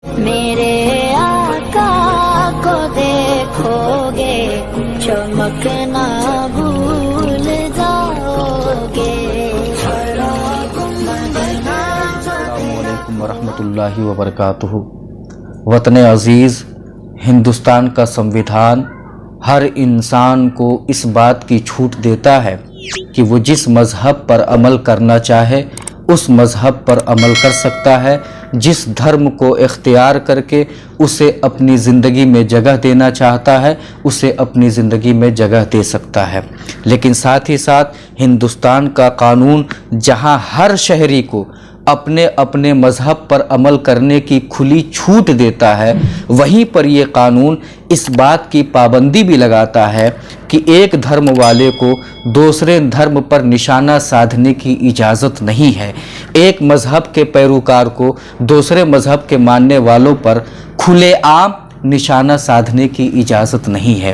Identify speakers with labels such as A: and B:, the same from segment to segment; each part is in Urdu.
A: میرے آقا کو دیکھو گے چمکنا بھول جاؤ گے۔
B: السلام علیکم ورحمۃ اللہ وبرکاتہ۔ وطن عزیز، ہندوستان کا سمویدھان ہر انسان کو اس بات کی چھوٹ دیتا ہے کہ وہ جس مذہب پر عمل کرنا چاہے اس مذہب پر عمل کر سکتا ہے، جس دھرم کو اختیار کر کے اسے اپنی زندگی میں جگہ دینا چاہتا ہے اسے اپنی زندگی میں جگہ دے سکتا ہے۔ لیکن ساتھ ہی ساتھ ہندوستان کا قانون جہاں ہر شہری کو اپنے اپنے مذہب پر عمل کرنے کی کھلی چھوٹ دیتا ہے، وہیں پر یہ قانون اس بات کی پابندی بھی لگاتا ہے کہ ایک دھرم والے کو دوسرے دھرم پر نشانہ سادھنے کی اجازت نہیں ہے، ایک مذہب کے پیروکار کو دوسرے مذہب کے ماننے والوں پر کھلے عام نشانہ سادھنے کی اجازت نہیں ہے۔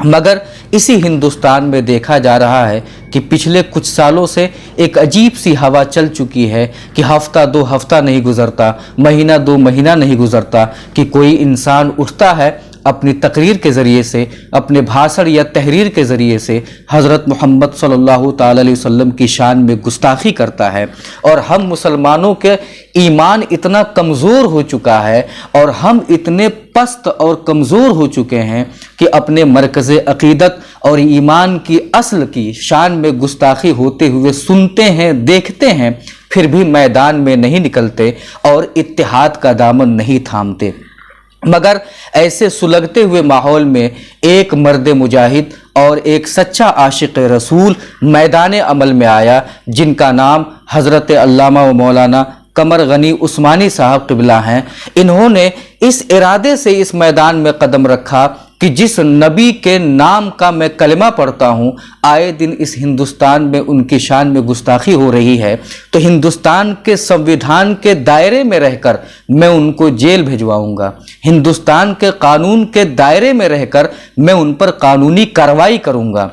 B: مگر اسی ہندوستان میں دیکھا جا رہا ہے کہ پچھلے کچھ سالوں سے ایک عجیب سی ہوا چل چکی ہے کہ ہفتہ دو ہفتہ نہیں گزرتا، مہینہ دو مہینہ نہیں گزرتا کہ کوئی انسان اٹھتا ہے اپنی تقریر کے ذریعے سے، اپنے بھاشن یا تحریر کے ذریعے سے حضرت محمد صلی اللہ تعالی علیہ وسلم کی شان میں گستاخی کرتا ہے۔ اور ہم مسلمانوں کے ایمان اتنا کمزور ہو چکا ہے اور ہم اتنے پست اور کمزور ہو چکے ہیں کہ اپنے مرکز عقیدت اور ایمان کی اصل کی شان میں گستاخی ہوتے ہوئے سنتے ہیں، دیکھتے ہیں، پھر بھی میدان میں نہیں نکلتے اور اتحاد کا دامن نہیں تھامتے۔ مگر ایسے سلگتے ہوئے ماحول میں ایک مرد مجاہد اور ایک سچا عاشق رسول میدان عمل میں آیا، جن کا نام حضرت علامہ و مولانا قمر غنی عثمانی صاحب قبلہ ہیں۔ انہوں نے اس ارادے سے اس میدان میں قدم رکھا کہ جس نبی کے نام کا میں کلمہ پڑھتا ہوں آئے دن اس ہندوستان میں ان کی شان میں گستاخی ہو رہی ہے، تو ہندوستان کے سمویدھان کے دائرے میں رہ کر میں ان کو جیل بھجواؤں گا، ہندوستان کے قانون کے دائرے میں رہ کر میں ان پر قانونی کارروائی کروں گا۔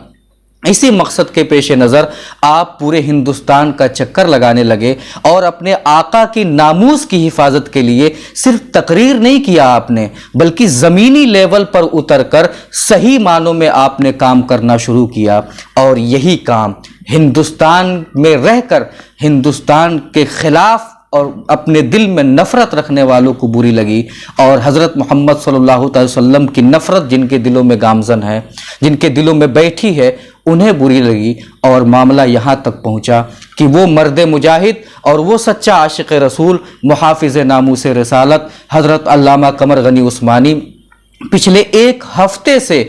B: اسی مقصد کے پیش نظر آپ پورے ہندوستان کا چکر لگانے لگے اور اپنے آقا کی ناموس کی حفاظت کے لیے صرف تقریر نہیں کیا آپ نے، بلکہ زمینی لیول پر اتر کر صحیح معنوں میں آپ نے کام کرنا شروع کیا۔ اور یہی کام ہندوستان میں رہ کر ہندوستان کے خلاف اور اپنے دل میں نفرت رکھنے والوں کو بری لگی، اور حضرت محمد صلی اللہ تعالی وسلم کی نفرت جن کے دلوں میں گامزن ہے، جن کے دلوں میں بیٹھی ہے، انہیں بری لگی، اور معاملہ یہاں تک پہنچا کہ وہ مرد مجاہد اور وہ سچا عاشق رسول محافظ ناموس رسالت حضرت علامہ قمر غنی عثمانی پچھلے ایک ہفتے سے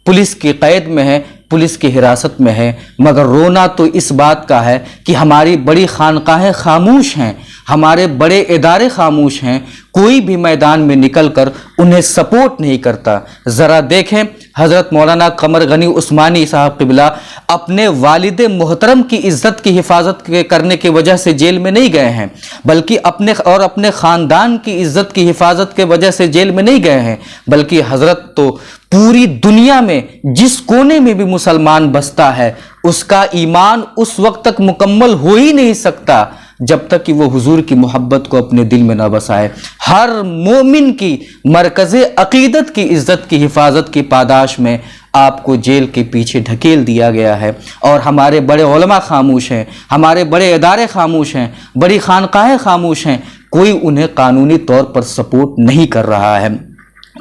B: پولیس کی قید میں ہے، پولیس کی حراست میں ہے۔ مگر رونا تو اس بات کا ہے کہ ہماری بڑی خانقاہیں خاموش ہیں، ہمارے بڑے ادارے خاموش ہیں، کوئی بھی میدان میں نکل کر انہیں سپورٹ نہیں کرتا۔ ذرا دیکھیں، حضرت مولانا قمر غنی عثمانی صاحب قبلہ اپنے والد محترم کی عزت کی حفاظت کرنے کی وجہ سے جیل میں نہیں گئے ہیں، بلکہ اپنے خاندان کی عزت کی حفاظت کی وجہ سے جیل میں نہیں گئے ہیں، بلکہ حضرت تو پوری دنیا میں جس کونے میں بھی مسلمان بستا ہے اس کا ایمان اس وقت تک مکمل ہو ہی نہیں سکتا جب تک کہ وہ حضور کی محبت کو اپنے دل میں نہ بسائے۔ ہر مومن کی مرکز عقیدت کی عزت کی حفاظت کی پاداش میں آپ کو جیل کے پیچھے ڈھکیل دیا گیا ہے، اور ہمارے بڑے علماء خاموش ہیں، ہمارے بڑے ادارے خاموش ہیں، بڑی خانقاہیں خاموش ہیں، کوئی انہیں قانونی طور پر سپورٹ نہیں کر رہا ہے۔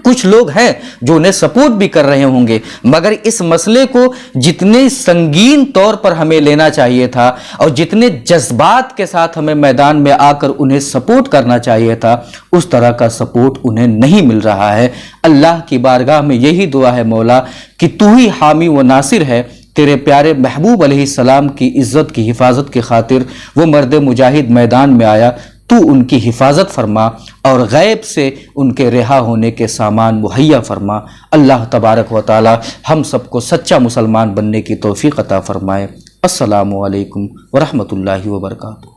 B: کچھ لوگ ہیں جو انہیں سپورٹ بھی کر رہے ہوں گے، مگر اس مسئلے کو جتنے سنگین طور پر ہمیں لینا چاہیے تھا اور جتنے جذبات کے ساتھ ہمیں میدان میں آ کر انہیں سپورٹ کرنا چاہیے تھا، اس طرح کا سپورٹ انہیں نہیں مل رہا ہے۔ اللہ کی بارگاہ میں یہی دعا ہے مولا کہ تو ہی حامی و ناصر ہے، تیرے پیارے محبوب علیہ السلام کی عزت کی حفاظت کی خاطر وہ مرد مجاہد میدان میں آیا، تو ان کی حفاظت فرما اور غیب سے ان کے رہا ہونے کے سامان مہیا فرما۔ اللہ تبارک و تعالی ہم سب کو سچا مسلمان بننے کی توفیق عطا فرمائے۔ السلام علیکم ورحمۃ اللہ وبرکاتہ۔